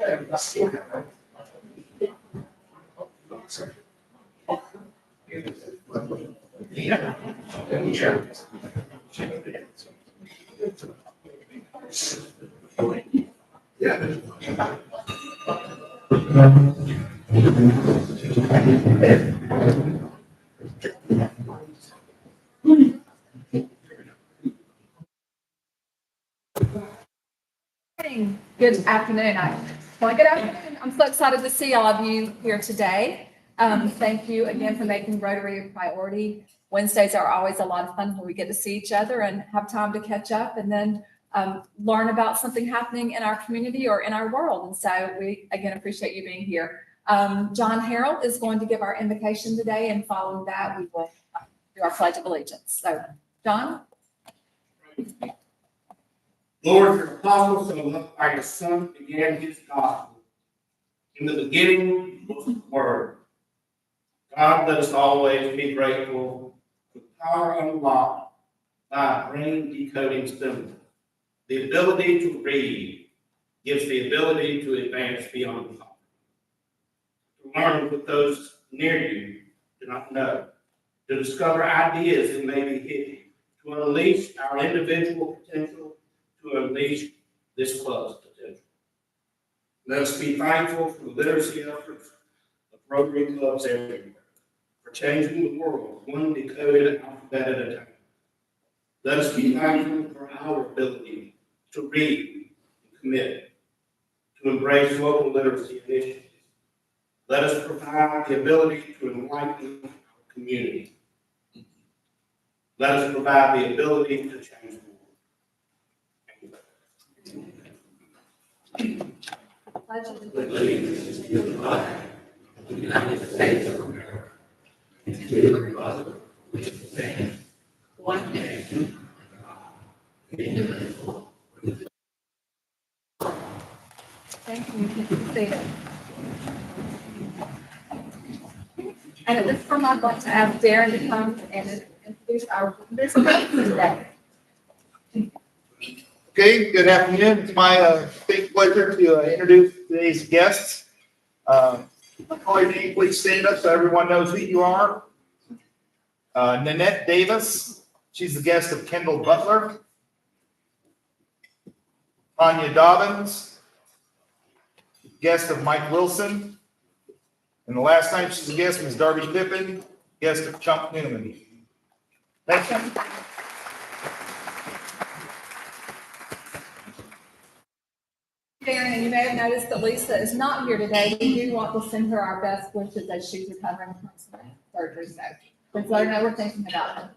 Good afternoon. Good afternoon. I'm so excited to see all of you here today. Thank you again for making Rotary a priority. Wednesdays are always a lot of fun when we get to see each other and have time to catch up and then learn about something happening in our community or in our world. And so we, again, appreciate you being here. John Harrell is going to give our invocation today, and following that, we will do our Pledge of Allegiance. So, John? Lord, your apostles and loved by your Son began his gospel. In the beginning was the Word. God, let us always be grateful for the power unlocked by brain decoding symbol. The ability to read gives the ability to advance beyond thought. To learn what those near you do not know. To discover ideas that may be hidden. To unleash our individual potential. To unleash this club's potential. Let us be thankful for the literacy efforts of Rotary clubs everywhere, for changing the world one decoded alphabet at a time. Let us be thankful for our ability to read and commit, to embrace local literacy initiatives. Let us provide the ability to enlighten our community. Let us provide the ability to change the world. Pledge allegiance to the flag of the United States of America and to the republic which stands one nation, indivisible. Thank you. And at this time, I'd like to ask Darren to come and introduce our visitors today. Okay, good afternoon. It's my big pleasure to introduce today's guests. Call your name, please stand up so everyone knows who you are. Nanette Davis, she's the guest of Kendall Butler. Tanya Dobbins, guest of Mike Wilson. And the last time she's a guest was Darby Pippin, guest of Chuck Newman. Thank you. Darren, you may have noticed that Lisa is not here today. We do want to send her our best wishes as she's recovering from surgery. So let's let her know we're thinking about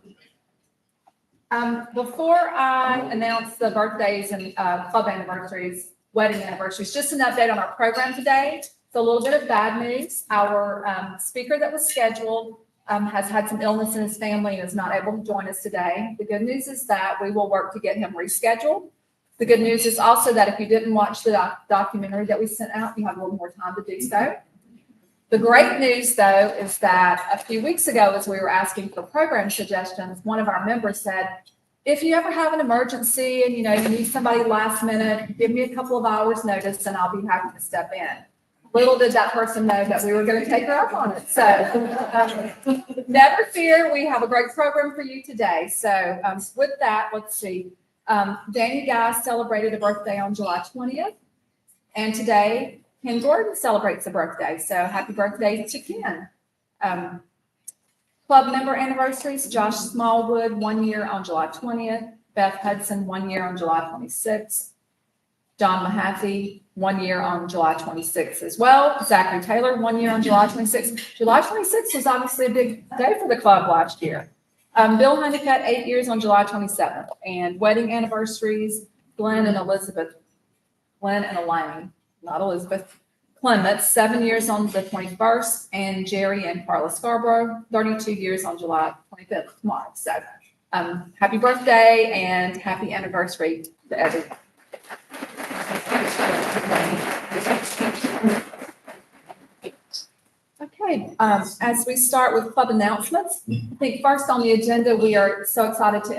her. Before I announce the birthdays and club anniversaries, wedding anniversaries, just an update on our program today. So a little bit of bad news. Our speaker that was scheduled has had some illness in his family and is not able to join us today. The good news is that we will work to get him rescheduled. The good news is also that if you didn't watch the documentary that we sent out, you have a little more time to do so. The great news, though, is that a few weeks ago, as we were asking for program suggestions, one of our members said, if you ever have an emergency and you need somebody last minute, give me a couple of hours notice and I'll be happy to step in. Little did that person know that we were going to take her up on it. So never fear, we have a great program for you today. So with that, let's see. Danny Guy celebrated a birthday on July 20th. And today, Ken Gordon celebrates a birthday. So happy birthday to Ken. Club member anniversaries, Josh Smallwood, 1 year on July 20th. Beth Hudson, 1 year on July 26th. John Mahaffey, 1 year on July 26th as well. Zachary Taylor, 1 year on July 26th. July 26th was obviously a big day for the club last year. Bill Honeycutt, 8 years on July 27th. And wedding anniversaries, Glenn and Elaine, not Elizabeth. Clements, 7 years on the 21st. And Jerry and Carla Scarborough, 32 years on July 25th tomorrow. So happy birthday and happy anniversary to everyone. Okay, as we start with club announcements, I think first on the agenda, we are so excited to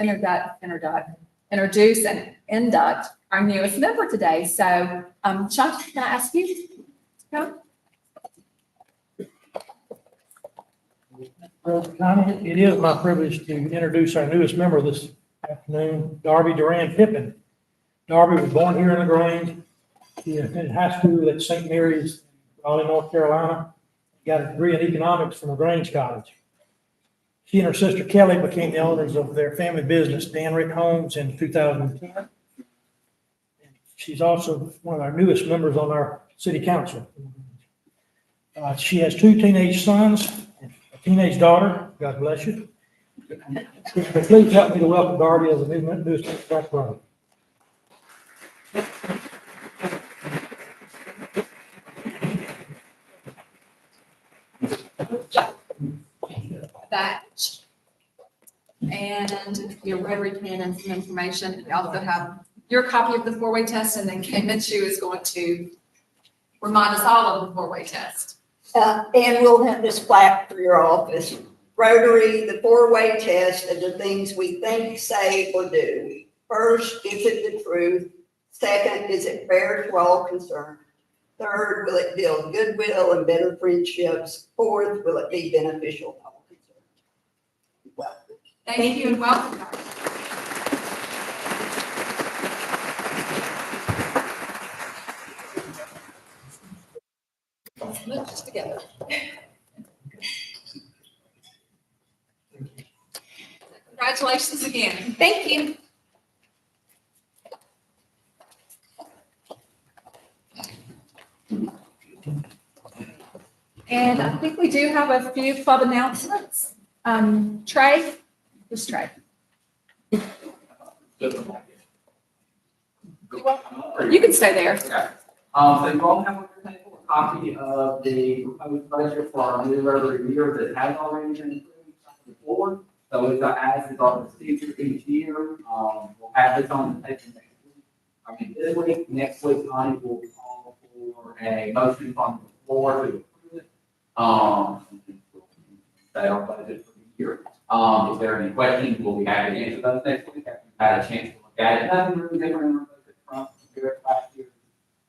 introduce and induct our newest member today. So, Sean, can I ask you to come? President Connie, it is my privilege to introduce our newest member this afternoon, Darby Duran Pippin. Darby was born here in LaGrange. He attended high school at St. Mary's, Raleigh, North Carolina. Got a degree in economics from LaGrange College. She and her sister Kelly became the owners of their family business, Dan Rick Homes, in 2010. She's also one of our newest members on our city council. She has 2 teenage sons, a teenage daughter. God bless you. Please help me to welcome Darby as a newest member. Badge. And your Rotary pen and some information. We also have your copy of the four-way test, and then Kay Minshew is going to remind us all of the four-way test. And we'll have this plaque for your office. Rotary, the four-way test of the things we think, say, or do. First, is it the truth? Second, is it fair to all concerned? Third, will it build goodwill and better friendships? Fourth, will it be beneficial to all concerned? Welcome. Thank you and welcome, Darby. Let's just together. Congratulations again. Thank you. And I think we do have a few club announcements. Trey, who's Trey? You can stay there. So you all have on your table a copy of the proposed budget for our new Rotary year that has already been approved before. So it's as is our procedure each year. We'll have this on the table next week. I mean, this week, next week, Connie will call for a motion on the floor to approve it. Say our budget for the year. If there are any questions, we'll be happy to answer those next week after you've had a chance to look at it. Nothing really different in our budget from last year.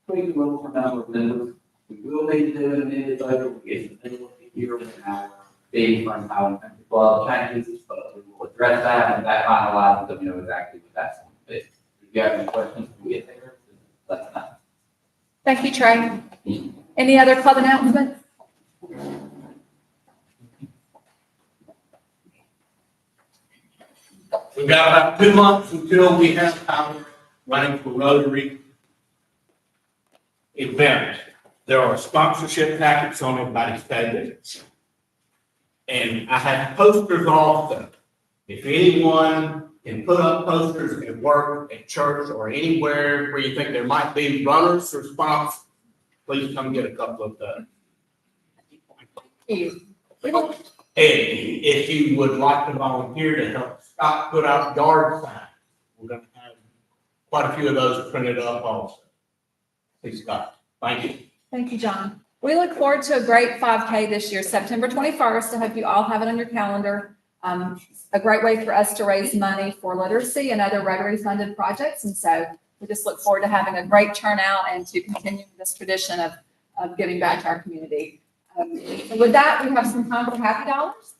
Tweak a little for number of members. We will need to do an amended budget. We get to the middle of the year when our fee from Highland Country Club changes, but we will address that and that finalizes, so we know exactly what that's going to be. If you have any questions, we get there, let us know. Thank you, Trey. Any other club announcements? We've got about 2 months until we have our running for Rotary event. There are sponsorship packets on everybody's tables. And I have posters also. If anyone can put up posters at work, at church, or anywhere where you think there might be runners or sponsors, please come get a couple of those. And if you would like to volunteer to help Scott put out yard signs, we're gonna have quite a few of those printed up also. Please, Scott. Thank you. Thank you, John. We look forward to a great 5K this year, September 21st. I hope you all have it on your calendar. A great way for us to raise money for literacy and other Rotary funded projects. And so we just look forward to having a great turnout and to continue this tradition of giving back to our community. So with that, we have some time for happy dollars.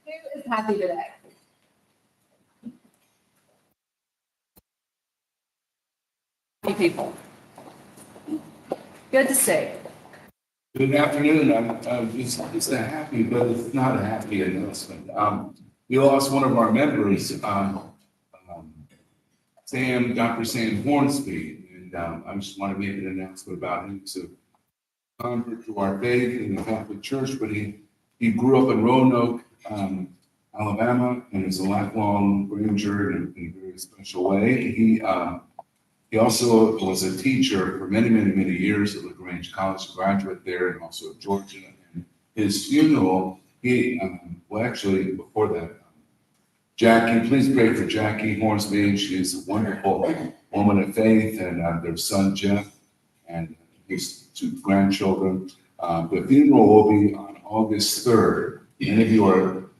Who is happy today? Happy people. Good to see. Good afternoon. It's a happy, but it's not a happy announcement. We lost one of our members, Dr. Sam Hornsby, and I just want to make an announcement about him. He's a convert to our faith in the Catholic Church, but he grew up in Roanoke, Alabama, and is a lifelong Ranger in a very special way. He also was a teacher for many, many, many years at LaGrange College, a graduate there, and also at Georgia. And his funeral, actually, before that, Jackie, please pray for Jackie Hornsby. She is a wonderful woman of faith, and their son, Jeff, and his 2 grandchildren. The funeral will be on August 3rd. Many of you are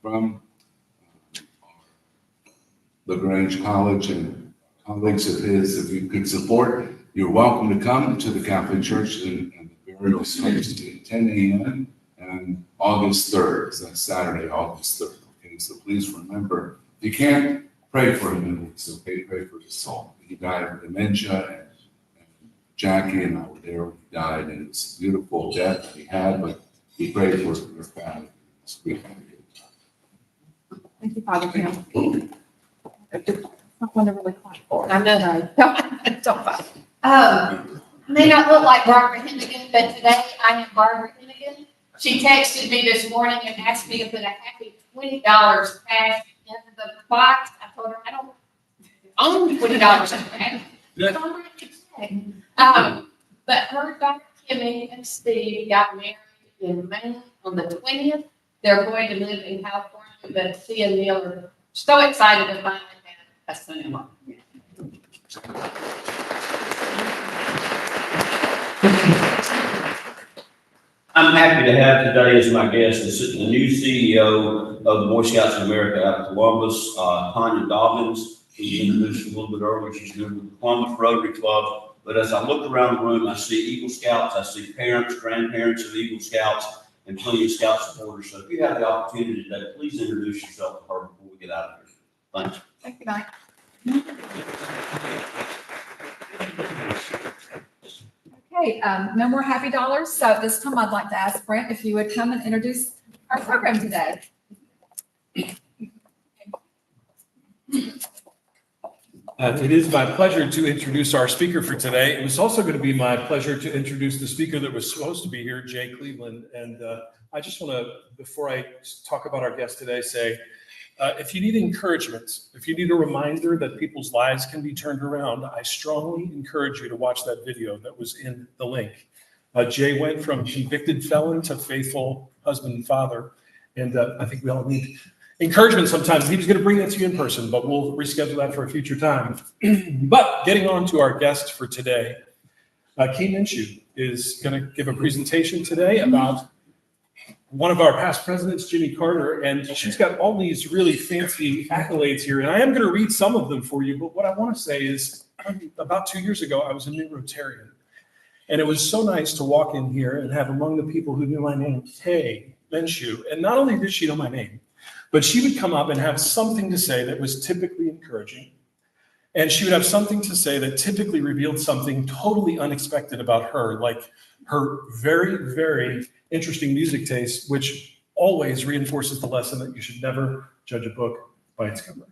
from LaGrange College and colleagues of his, if you could support, you're welcome to come to the Catholic Church and the burial service at 10 a.m. and August 3rd. So that's Saturday, August 3rd. Okay, so please remember, if you can't pray for him, it's okay, pray for his soul. He died of dementia, and Jackie and I were there when he died, and it's a beautiful death that he had, but he prayed for your family. It's great. Thank you, Father Tim. Not one to really clap for. I know. Don't fight. May not look like Barbara Hennigan, but today I am Barbara Hennigan. She texted me this morning and asked me to put a happy $20 cash into the box. I told her I don't own $20 in cash. It's on my check. But her daughter Kimmy and Steve got married in May on the 20th. They're going to live in California, but she and Neil are so excited to finally have a son-in-law. I'm happy to have today as my guest the new CEO of the Boy Scouts of America out of Columbus, Tanya Dobbins. She introduced a little bit earlier. She's new with the Columbus Rotary Club. But as I look around the room, I see Eagle Scouts, I see parents, grandparents of Eagle Scouts, and plenty of Scout supporters. So if you have the opportunity today, please introduce yourself to her before we get out of here. Thanks. Thank you, Mike. Okay, no more happy dollars. So at this time, I'd like to ask Brent if you would come and introduce our program today. It is my pleasure to introduce our speaker for today. It was also going to be my pleasure to introduce the speaker that was supposed to be here, Jay Cleveland. And I just want to, before I talk about our guest today, say, if you need encouragement, if you need a reminder that people's lives can be turned around, I strongly encourage you to watch that video that was in the link. Jay went from convicted felon to faithful husband and father. And I think we all need encouragement sometimes. He was going to bring that to you in person, but we'll reschedule that for a future time. But getting on to our guest for today, Kay Minshew is going to give a presentation today about one of our past presidents, Jimmy Carter, and she's got all these really fancy accolades here. And I am going to read some of them for you, but what I want to say is about 2 years ago, I was a new Rotarian. And it was so nice to walk in here and have among the people who knew my name, Kay Minshew. And not only did she know my name, but she would come up and have something to say that was typically encouraging. And she would have something to say that typically revealed something totally unexpected about her, like her very, very interesting music taste, which always reinforces the lesson that you should never judge a book by its cover.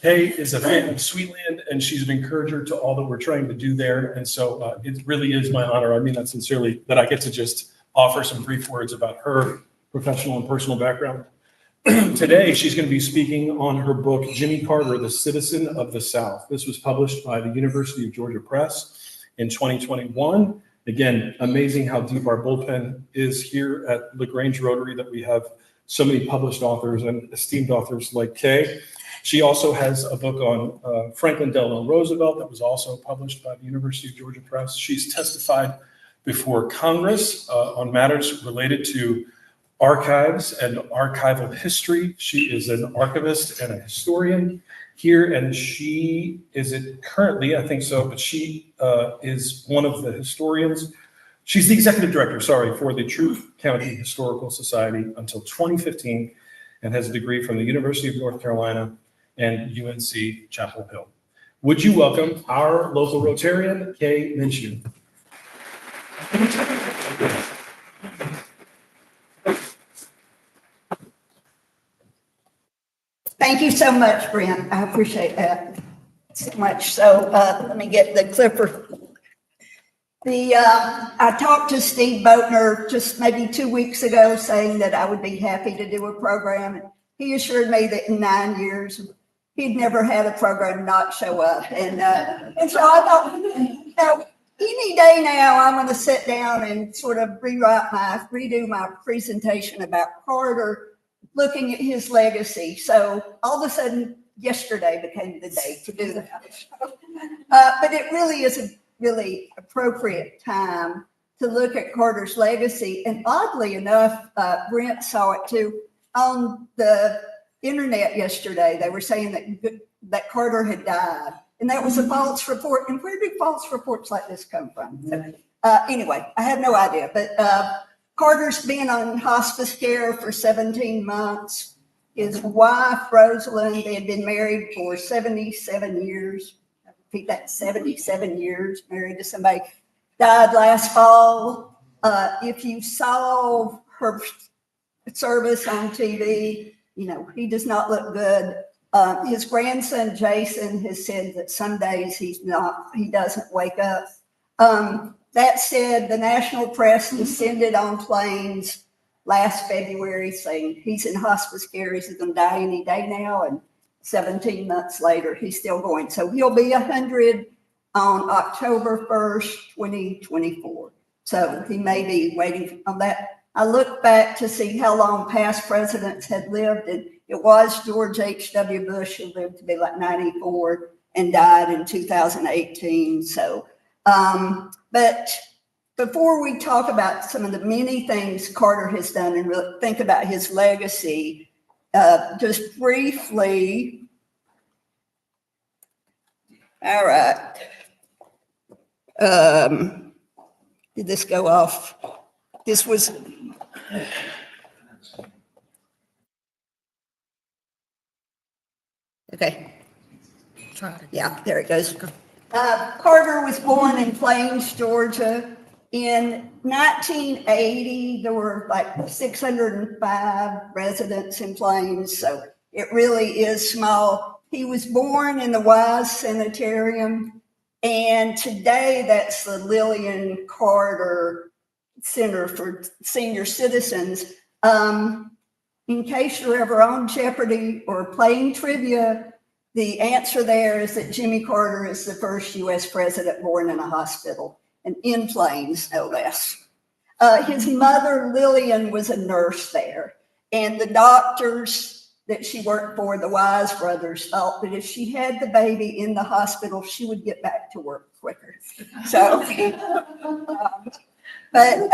Kay is a fan of Sweetland, and she's an encourager to all that we're trying to do there. And so it really is my honor, I mean that sincerely, that I get to just offer some brief words about her professional and personal background. Today, she's going to be speaking on her book, Jimmy Carter, The Citizen of the South. This was published by the University of Georgia Press in 2021. Again, amazing how deep our bullpen is here at LaGrange Rotary, that we have so many published authors and esteemed authors like Kay. She also has a book on Franklin Delano Roosevelt that was also published by the University of Georgia Press. She's testified before Congress on matters related to archives and archival history. She is an archivist and a historian here, and she is it currently, I think so, but she is one of the historians. She's the executive director, for the Troup County Historical Society until 2015, and has a degree from the University of North Carolina and UNC Chapel Hill. Would you welcome our local Rotarian, Kay Minshew? Thank you so much, Brent. I appreciate that so much. So let me get the clipper. I talked to Steve Boatner just maybe 2 weeks ago saying that I would be happy to do a program. He assured me that in 9 years, he'd never had a program not show up. And so I thought, any day now, I'm going to sit down and sort of redo my presentation about Carter, looking at his legacy. So all of a sudden, yesterday became the day to do that. But it really is a really appropriate time to look at Carter's legacy. And oddly enough, Brent saw it too. On the internet yesterday, they were saying that Carter had died. And that was a false report. And where do false reports like this come from? So, anyway, I have no idea. But Carter's been on hospice care for 17 months. His wife, Rosalind, they had been married for 77 years. I repeat that, 77 years, married to somebody. Died last fall. If you saw her service on TV, you know, he does not look good. His grandson, Jason, has said that some days he doesn't wake up. That said, the national press descended on planes last February saying he's in hospice care, he's going to die any day now, and 17 months later, he's still going. So he'll be 100 on October 1st, 2024. So he may be waiting on that. I looked back to see how long past presidents had lived, and it was George H.W. Bush who lived to be like 94 and died in 2018. So, but before we talk about some of the many things Carter has done and really think about his legacy, just briefly. All right. Did this go off? This was. Okay. Yeah, there it goes. Carter was born in Plains, Georgia. In 1980, there were like 605 residents in Plains, so it really is small. He was born in the Wise Sanitarium, and today that's the Lillian Carter Center for Senior Citizens. In case you're ever on Jeopardy or playing trivia, the answer there is that Jimmy Carter is the first U.S. president born in a hospital, and in Plains, no less. His mother, Lillian, was a nurse there, and the doctors that she worked for, the Wise brothers, thought that if she had the baby in the hospital, she would get back to work quicker. So, but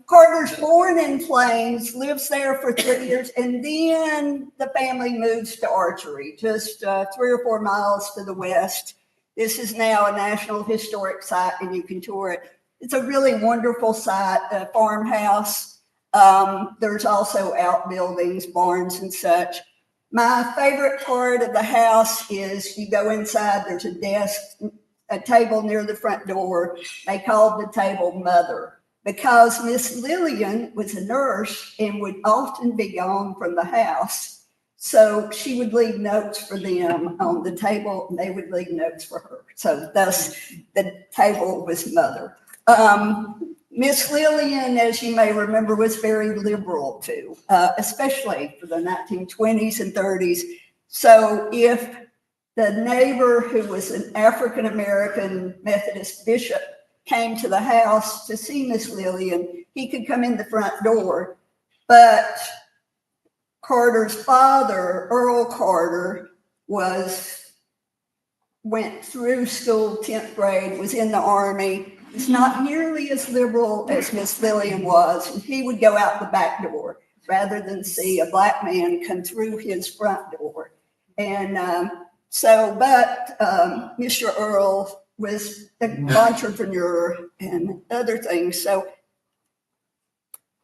Carter's born in Plains, lives there for 3 years, and then the family moves to Archery, just 3 or 4 miles to the west. This is now a National Historic Site, and you can tour it. It's a really wonderful site, a farmhouse. There's also outbuildings, barns, and such. My favorite part of the house is you go inside, there's a desk, a table near the front door. They called the table Mother because Miss Lillian was a nurse and would often be gone from the house. So she would leave notes for them on the table, and they would leave notes for her. So thus the table was Mother. Miss Lillian, as you may remember, was very liberal too, especially for the 1920s and 30s. So if the neighbor who was an African-American Methodist bishop came to the house to see Miss Lillian, he could come in the front door. But Carter's father, Earl Carter, went through school, 10th grade, was in the Army. It's not nearly as liberal as Miss Lillian was. And he would go out the back door rather than see a black man come through his front door. And Mr. Earl was an entrepreneur and other things. So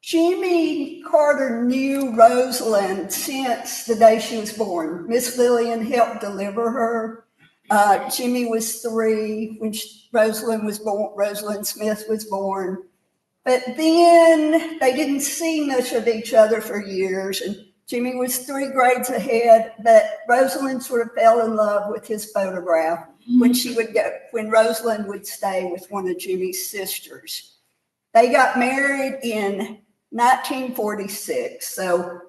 Jimmy Carter knew Rosalind since the day she was born. Miss Lillian helped deliver her. Jimmy was 3 when Rosalind was born. Rosalind Smith was born. But then they didn't see much of each other for years. And Jimmy was 3 grades ahead, but Rosalind sort of fell in love with his photograph when Rosalind would stay with one of Jimmy's sisters. They got married in 1946. So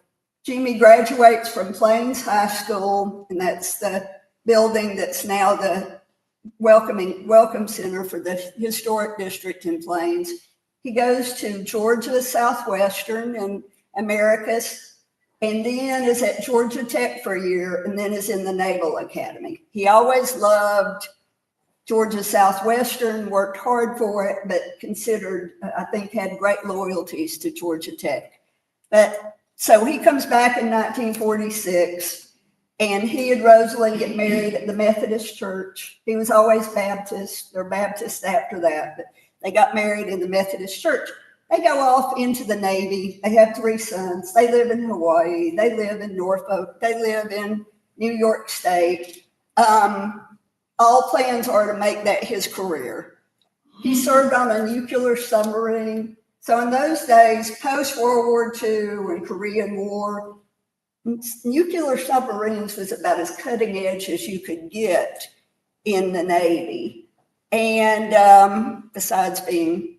Jimmy graduates from Plains High School, and that's the building that's now the welcome center for the historic district in Plains. He goes to Georgia Southwestern and Americus, and then is at Georgia Tech for a year, and then is in the Naval Academy. He always loved Georgia Southwestern, worked hard for it, but had great loyalties to Georgia Tech. But So he comes back in 1946, and he and Rosalind get married at the Methodist Church. He was always Baptist, or Baptist after that, but they got married in the Methodist Church. They go off into the Navy. They have 3 sons. They live in Hawaii. They live in Norfolk. They live in New York State. All plans are to make that his career. He served on a nuclear submarine. So in those days, post-World War II and Korean War, nuclear submarines was about as cutting edge as you could get in the Navy. And besides being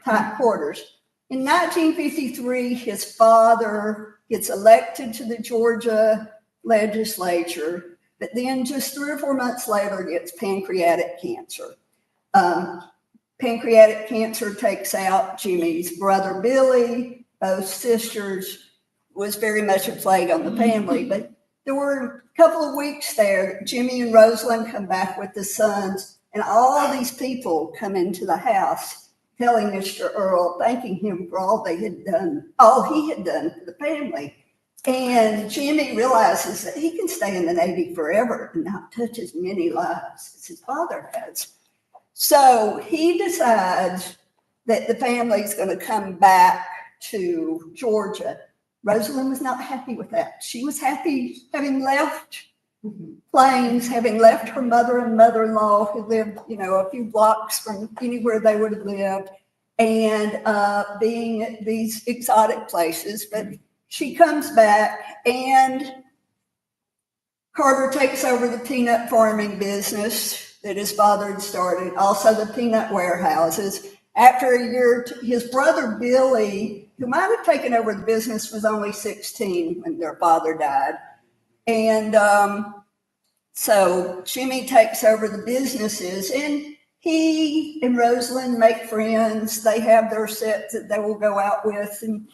tight quarters. In 1953, his father gets elected to the Georgia legislature, but then just 3 or 4 months later gets pancreatic cancer. Pancreatic cancer takes out Jimmy's brother Billy, both sisters, was very much a plague on the family. But there were a couple of weeks there, Jimmy and Rosalind come back with the sons, and all these people come into the house telling Mr. Earl, thanking him for all they had done, all he had done for the family. And Jimmy realizes that he can stay in the Navy forever and not touch as many lives as his father has. So he decides that the family is going to come back to Georgia. Rosalind was not happy with that. She was happy having left Plains, having left her mother and mother-in-law who lived, a few blocks from anywhere they would have lived, and being at these exotic places. But she comes back, and Carter takes over the peanut farming business that his father had started, also the peanut warehouses. After a year, his brother Billy, who might have taken over the business, was only 16 when their father died. And so Jimmy takes over the businesses, and he and Rosalind make friends. They have their sets that they will go out with in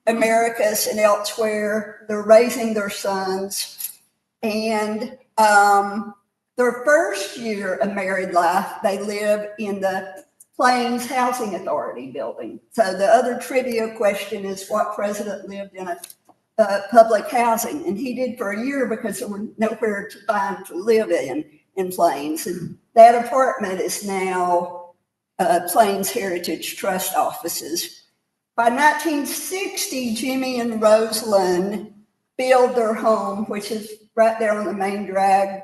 Americas and elsewhere. They're raising their sons. And their first year of married life, they live in the Plains Housing Authority building. So the other trivia question is what president lived in a public housing? And he did for a year because there were nowhere to find to live in Plains. And that apartment is now Plains Heritage Trust offices. By 1960, Jimmy and Rosalind build their home, which is right there on the main drag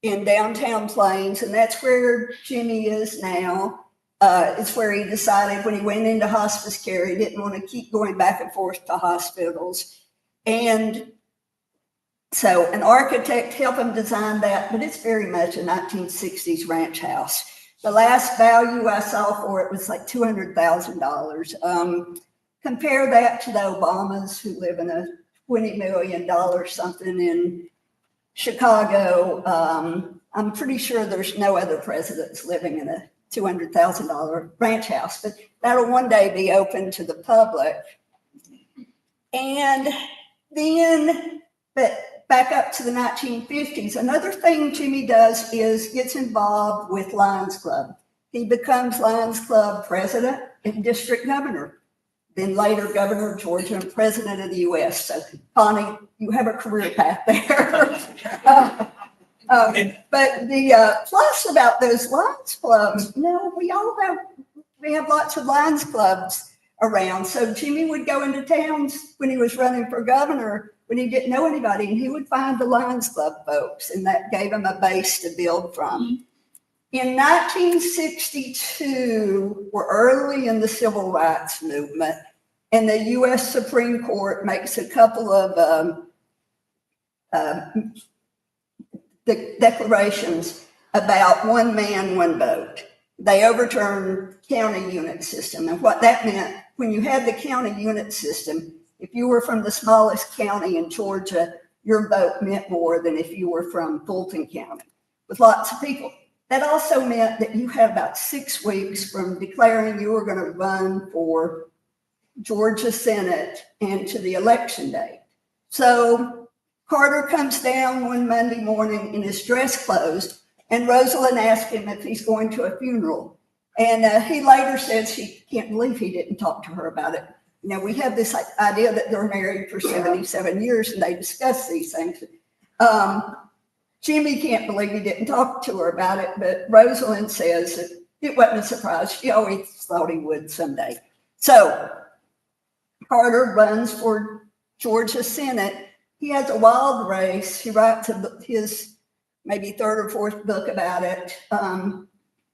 in downtown Plains. And that's where Jimmy is now. It's where he decided when he went into hospice care, he didn't want to keep going back and forth to hospitals. And so an architect helped him design that, but it's very much a 1960s ranch house. The last value I saw for it was like $200,000. Compare that to the Obamas who live in a $20 million something in Chicago. I'm pretty sure there's no other presidents living in a $200,000 ranch house, but that'll one day be open to the public. And then, but back up to the 1950s, another thing Jimmy does is gets involved with Lions Club. He becomes Lions Club president and district governor, then later governor of Georgia and president of the U.S. So, Connie, you have a career path there. But the plus about those Lions Clubs, we have lots of Lions Clubs around. So Jimmy would go into towns when he was running for governor, when he didn't know anybody, and he would find the Lions Club folks, and that gave him a base to build from. In 1962, we're early in the civil rights movement, and the U.S. Supreme Court makes a couple of declarations about one man, one vote. They overturned county unit system. And what that meant, when you had the county unit system, if you were from the smallest county in Georgia, your vote meant more than if you were from Fulton County with lots of people. That also meant that you had about 6 weeks from declaring you were going to run for Georgia Senate and to the election day. So Carter comes down one Monday morning in his dress clothes, and Rosalind asked him if he's going to a funeral. And he later says he can't believe he didn't talk to her about it. we have this idea that they're married for 77 years and they discuss these things. Jimmy can't believe he didn't talk to her about it, but Rosalind says that it wasn't a surprise. She always thought he would someday. So Carter runs for Georgia Senate. He has a wild race. He writes his maybe third or fourth book about it.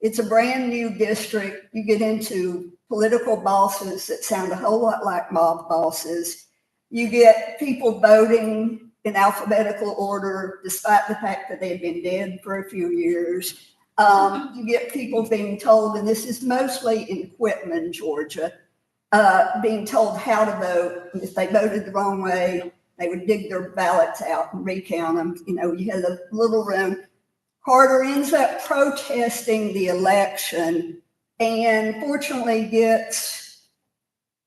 It's a brand new district. You get into political bosses that sound a whole lot like mob bosses. You get people voting in alphabetical order, despite the fact that they've been dead for a few years. You get people being told, and this is mostly in Quitman, Georgia, being told how to vote. And if they voted the wrong way, they would dig their ballots out and recount them. You had a little room. Carter ends up protesting the election and fortunately gets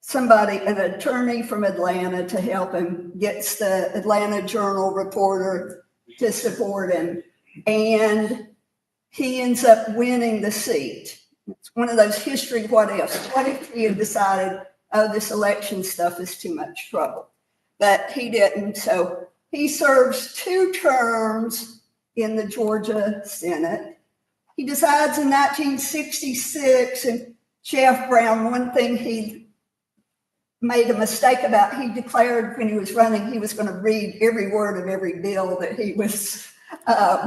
somebody, an attorney from Atlanta, to help him, gets the Atlanta Journal reporter to support him. And he ends up winning the seat. It's one of those history what ifs. What if he had decided, oh, this election stuff is too much trouble? But he didn't. So he serves 2 terms in the Georgia Senate. He decides in 1966, and Jeff Brown, one thing he made a mistake about, he declared when he was running, he was going to read every word of every bill that he was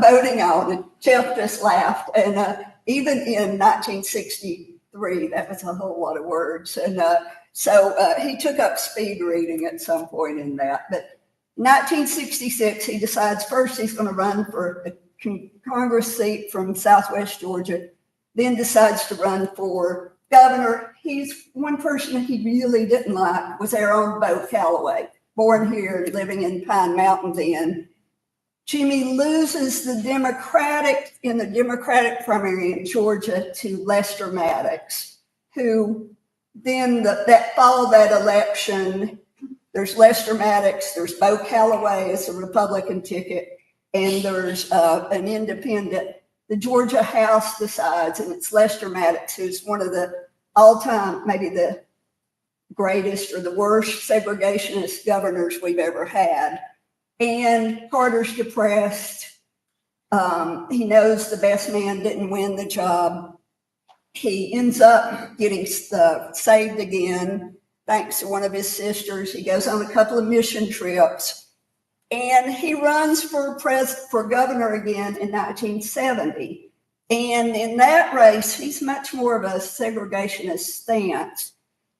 voting on. And Jeff just laughed. And even in 1963, that was a whole lot of words. And so he took up speed reading at some point in that. But 1966, he decides first he's going to run for a Congress seat from Southwest Georgia, then decides to run for governor. He's one person that he really didn't like was our own Bo Calloway, born here, living in Pine Mountain then. Jimmy loses in the Democratic primary in Georgia to Lester Maddox, who then that followed that election. There's Lester Maddox, there's Bo Calloway as a Republican ticket, and there's an independent. The Georgia House decides, and it's Lester Maddox, who's one of the all-time, maybe the greatest or the worst segregationist governors we've ever had. And Carter's depressed. He knows the best man didn't win the job. He ends up getting saved again, thanks to one of his sisters. He goes on a couple of mission trips. And he runs for governor again in 1970. And in that race, he's much more of a segregationist stance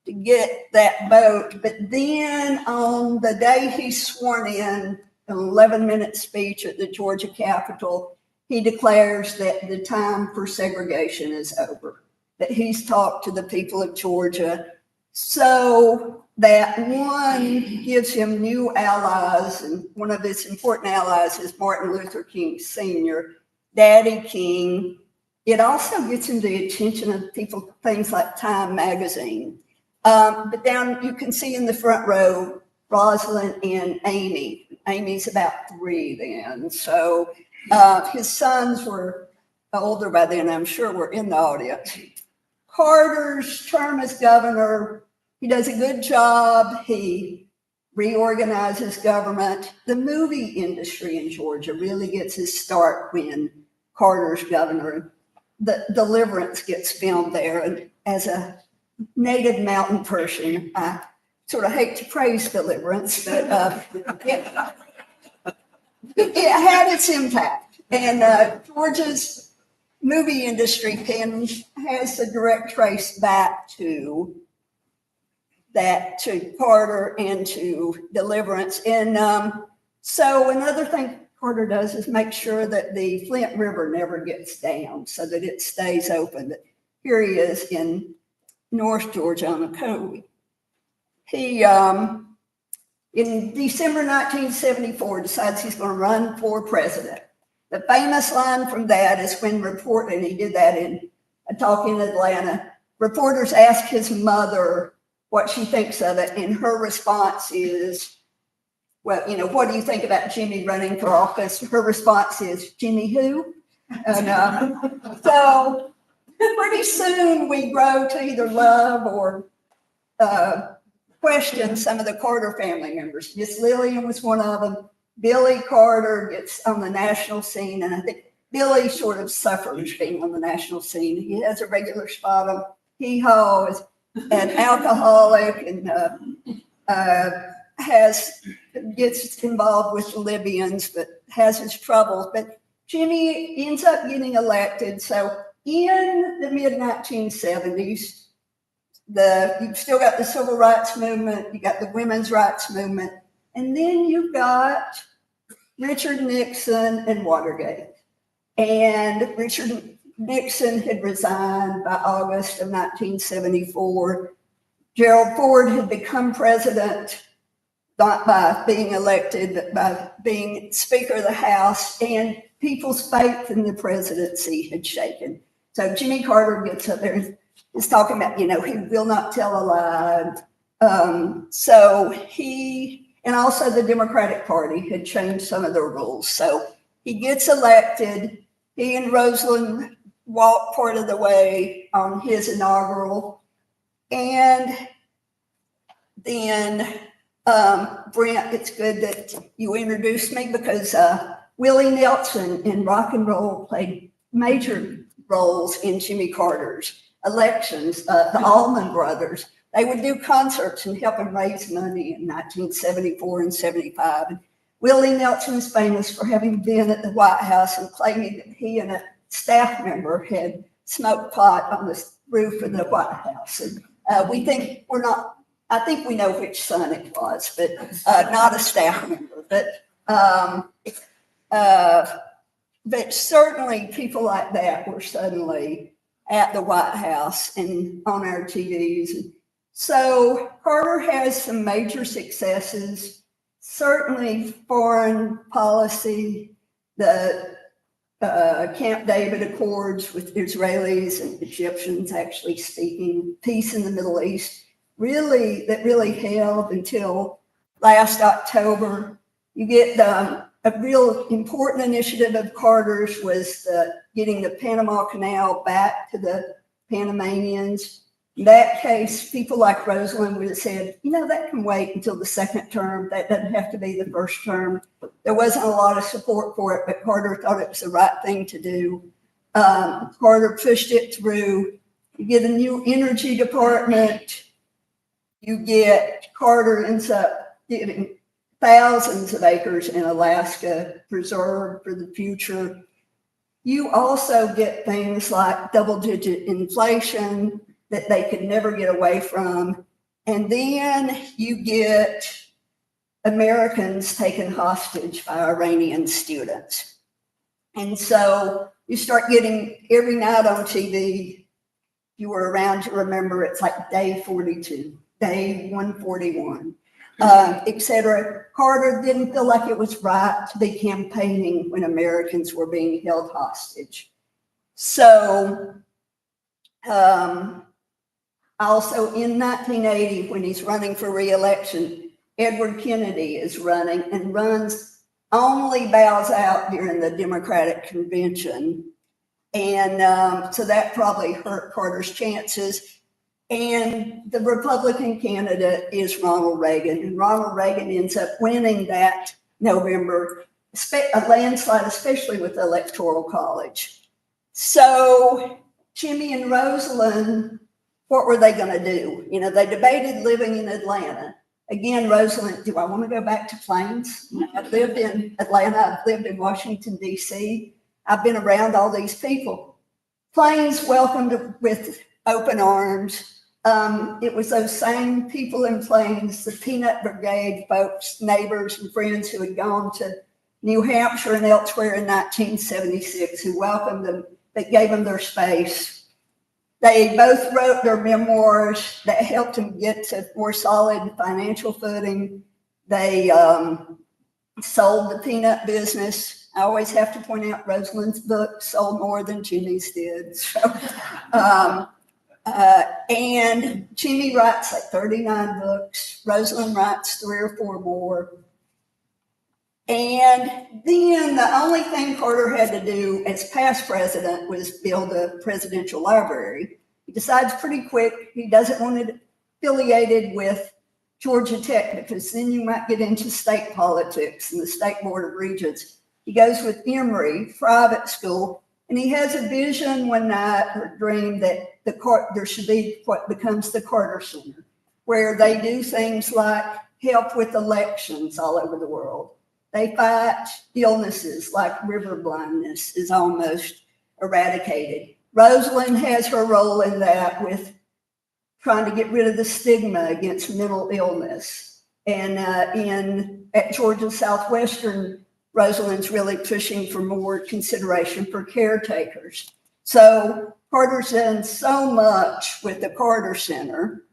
to get that vote. But then on the day he's sworn in, an 11-minute speech at the Georgia Capitol, he declares that the time for segregation is over, that he's talked to the people of Georgia. So that one gives him new allies, and one of his important allies is Martin Luther King Sr., Daddy King. It also gets him the attention of people, things like Time Magazine. But down, you can see in the front row, Rosalind and Amy. Amy's about 3 then. So his sons were older by then, I'm sure were in the audience. Carter's term as governor, he does a good job. He reorganizes government. The movie industry in Georgia really gets his start when Carter's governor. The Deliverance gets filmed there. And as a native mountain person, I sort of hate to praise Deliverance, but it had its impact. And Georgia's movie industry has a direct trace back to Carter and to Deliverance. And so another thing Carter does is make sure that the Flint River never gets down so that it stays open. But here he is in North Georgia on a code. He, in December 1974, decides he's going to run for president. The famous line from that is when and he did that in a talk in Atlanta, reporters ask his mother what she thinks of it, and her response is, well, what do you think about Jimmy running for office? Her response is, Jimmy who? And so pretty soon we grow to either love or question some of the Carter family members. Miss Lillian was one of them. Billy Carter gets on the national scene, and I think Billy sort of suffers being on the national scene. He has a regular spot on Hee Haw, is an alcoholic, and gets involved with the Libyans, but has his troubles. But Jimmy ends up getting elected. So in the mid-1970s, you've still got the civil rights movement, you got the women's rights movement, and then you've got Richard Nixon and Watergate. And Richard Nixon had resigned by August of 1974. Gerald Ford had become president, not by being elected, but by being Speaker of the House, and people's faith in the presidency had shaken. So Jimmy Carter gets up there and is talking about, he will not tell a lie. And also the Democratic Party had changed some of their rules. So he gets elected. He and Rosalynn walk part of the way on his inaugural. And then, Brent, it's good that you introduced me, because Willie Nelson in rock and roll played major roles in Jimmy Carter's elections. The Allman Brothers, they would do concerts and help him raise money in 1974 and 75. And Willie Nelson's famous for having been at the White House and claiming that he and a staff member had smoked pot on the roof of the White House. And I think we know which son it was, but not a staff member. But certainly people like that were suddenly at the White House and on our TVs. So Carter has some major successes, certainly foreign policy, the Camp David Accords with Israelis and Egyptians actually speaking peace in the Middle East, that really held until last October. You get a real important initiative of Carter's was getting the Panama Canal back to the Panamanians. In that case, people like Rosalynn would have said, that can wait until the second term. That doesn't have to be the first term. There wasn't a lot of support for it, but Carter thought it was the right thing to do. Carter pushed it through. You get a new energy department. Carter ends up getting thousands of acres in Alaska preserved for the future. You also get things like double-digit inflation that they could never get away from. And then you get Americans taken hostage by Iranian students. And so you start getting every night on TV, you were around to remember, it's like day 42, day 141, et cetera. Carter didn't feel like it was right to be campaigning when Americans were being held hostage. So also in 1980, when he's running for re-election, Edward Kennedy is running and only bows out during the Democratic convention. And so that probably hurt Carter's chances. And the Republican candidate is Ronald Reagan. And Ronald Reagan ends up winning that November, a landslide, especially with the Electoral College. So Jimmy and Rosalynn, what were they going to do? They debated living in Atlanta. Again, Rosalynn, do I want to go back to Plains? I've lived in Atlanta. I've lived in Washington, D.C. I've been around all these people. Plains welcomed with open arms. It was those same people in Plains, the Peanut Brigade folks, neighbors and friends who had gone to New Hampshire and elsewhere in 1976 who welcomed them, that gave them their space. They both wrote their memoirs that helped them get to more solid financial footing. They sold the peanut business. I always have to point out Rosalynn's book sold more than Jimmy's did. So, and Jimmy writes like 39 books. Rosalynn writes 3 or 4 more. And then the only thing Carter had to do as past president was build a presidential library. He decides pretty quick he doesn't want it affiliated with Georgia Tech, because then you might get into state politics and the State Board of Regents. He goes with Emory, private school, and he has a vision one night or dream that there should be what becomes the Carter Center, where they do things like help with elections all over the world. They fight illnesses like river blindness is almost eradicated. Rosalind has her role in that with trying to get rid of the stigma against mental illness. And at Georgia Southwestern, Rosalind's really pushing for more consideration for caretakers. So Carter's done so much with the Carter Center.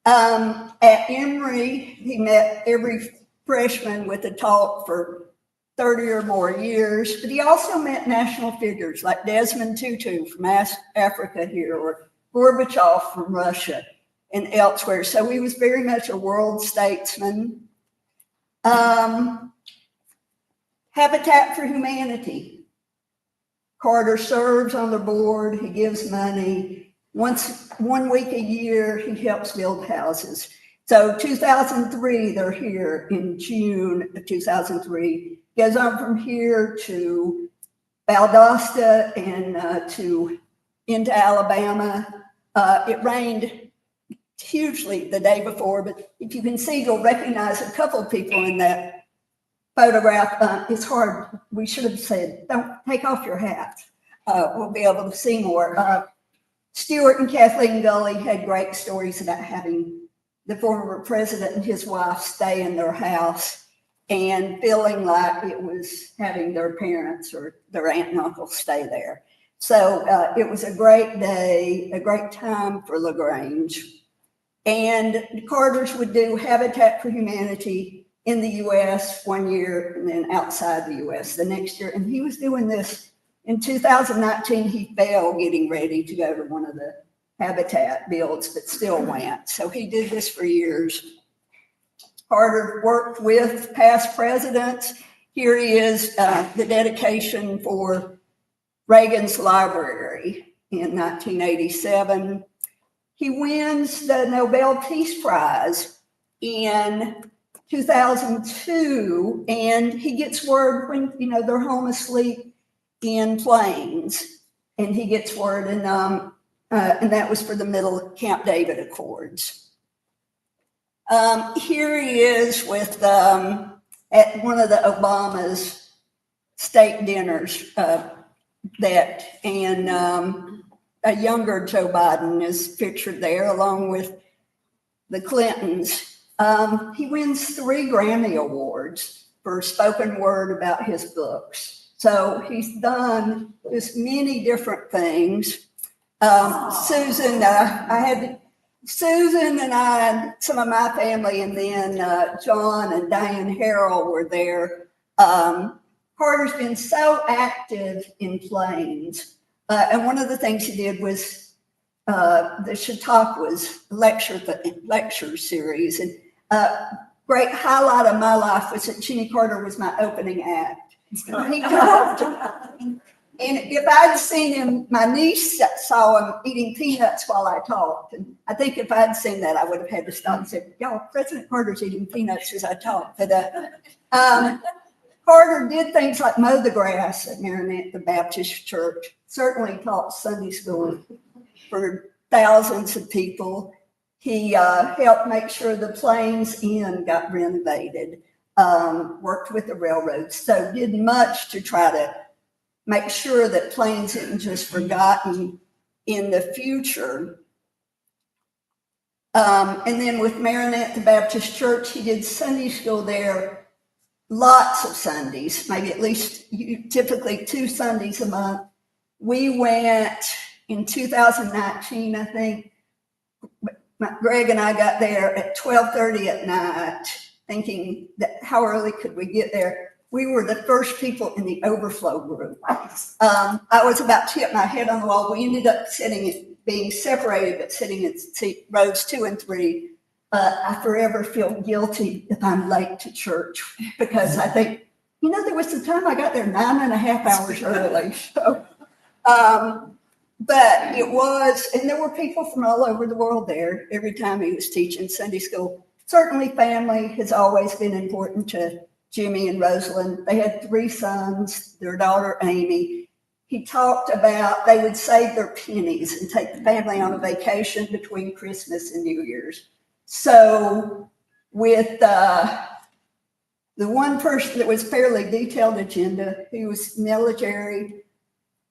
At Emory, he met every freshman with a talk for 30 or more years, but he also met national figures like Desmond Tutu from Africa here, or Gorbachev from Russia and elsewhere. So he was very much a world statesman. Habitat for Humanity. Carter serves on the board. He gives money. 1 week a year, he helps build houses. So 2003, they're here in June of 2003. Goes on from here to Valdosta and into Alabama. It rained hugely the day before, but if you can see, you'll recognize a couple of people in that photograph. It's hard. We should have said, don't take off your hat. We'll be able to see more. Stuart and Kathleen Gully had great stories about having the former president and his wife stay in their house and feeling like it was having their parents or their aunt and uncle stay there. So it was a great day, a great time for LaGrange. And the Carters would do Habitat for Humanity in the US 1 year and then outside the US the next year. And he was doing this in 2019. He failed getting ready to go to one of the Habitat builds, but still went. So he did this for years. Carter worked with past presidents. Here he is, the dedication for Reagan's Library in 1987. He wins the Nobel Peace Prize in 2002, and he gets word when, they're home asleep in planes, and he gets word, and that was for the Middle Camp David Accords. Here he is with at one of the Obama's state dinners a younger Joe Biden is pictured there along with the Clintons. He wins 3 Grammy Awards for spoken word about his books. So he's done just many different things. Susan and I, some of my family, and then John and Diane Harrell were there. Carter's been so active in Plains. And one of the things he did was the Chautauqua's lecture series. And great highlight of my life was that Jimmy Carter was my opening act. He talked, and if I'd seen him, my niece saw him eating peanuts while I talked. And I think if I'd seen that, I would have had to stop and say, y'all, President Carter's eating peanuts as I talked. But Carter did things like mow the grass at Maranatha the Baptist Church, certainly taught Sunday school for thousands of people. He helped make sure the Plains Inn got renovated, worked with the railroads, so did much to try to make sure that Plains isn't just forgotten in the future. And then with Maranatha Baptist Church, he did Sunday school there. Lots of Sundays, maybe at least typically 2 Sundays a month. We went in 2019, I think. Greg and I got there at 12:30 at night, thinking that how early could we get there? We were the first people in the overflow group. I was about to hit my head on the wall. We ended up being separated, but sitting in rows 2 and 3. I forever feel guilty if I'm late to church because I think, there was some time I got there 9.5 hours early. So, but it was, and there were people from all over the world there every time he was teaching Sunday school. certainly family has always been important to Jimmy and Rosalind. They had 3 sons, their daughter Amy. He talked about they would save their pennies and take the family on a vacation between Christmas and New Year's. So with the one person that was fairly detailed agenda, who was military,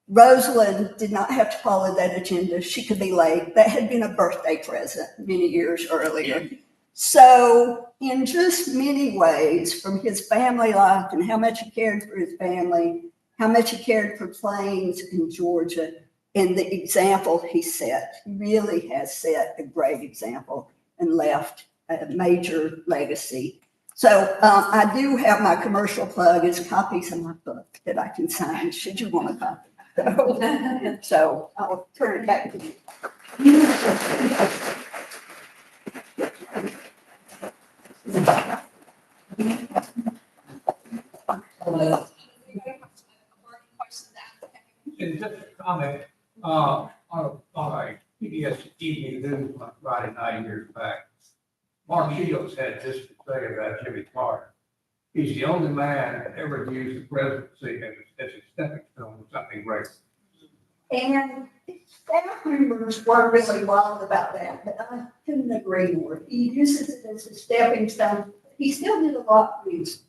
Rosalind did not have to follow that agenda. She could be late. That had been a birthday present many years earlier. So in just many ways, from his family life and how much he cared for his family, how much he cared for Plains in Georgia, and the example he set, he really has set a great example and left a major legacy. So I do have my commercial plug as copies of my book that I can sign, should you want a copy. So I'll turn it back to you. And just a comment, on a PBS TV news on Friday night years back, Mark Shields had this to say about Jimmy Carter. He's the only man that ever used the presidency as a stepping stone to something great. And staff members were really wild about that, but I couldn't agree more. He uses it as a stepping stone. He still did a lot for his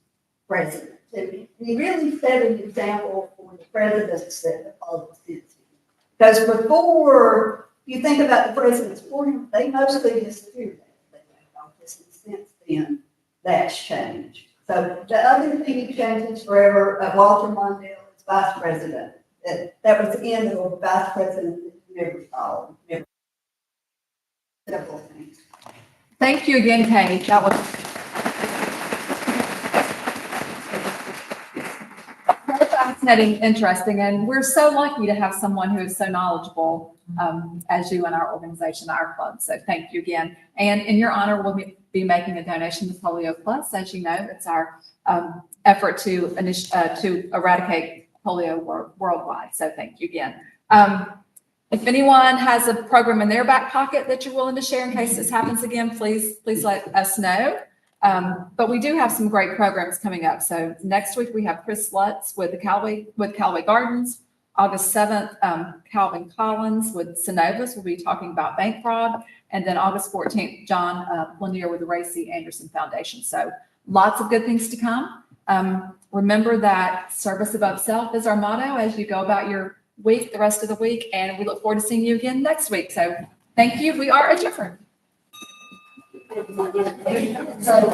president. And he really set an example for the presidents that followed since. Because before you think about the presidents before him, they mostly disappeared after they left office. And since then, that's changed. So the other thing he changes forever, Walter Mondale is vice president. That was the end of a vice president that never followed. Never. Simple things. Thank you again, Kate. That was very fascinating, interesting, and we're so lucky to have someone who is so knowledgeable as you in our organization, our club. So thank you again. And in your honor, we'll be making a donation to Polio Plus. As you know, it's our effort to eradicate polio worldwide. So thank you again. If anyone has a program in their back pocket that you're willing to share in case this happens again, please let us know. But we do have some great programs coming up. So next week we have Chris Lutz with Callaway Gardens. August 7th, Calvin Collins with Synovus will be talking about bank fraud. And then August 14th, John Lanier with the Ray C. Anderson Foundation. So lots of good things to come. Remember that service above self is our motto as you go about your week, the rest of the week, and we look forward to seeing you again next week. So thank you. We are adjourned. So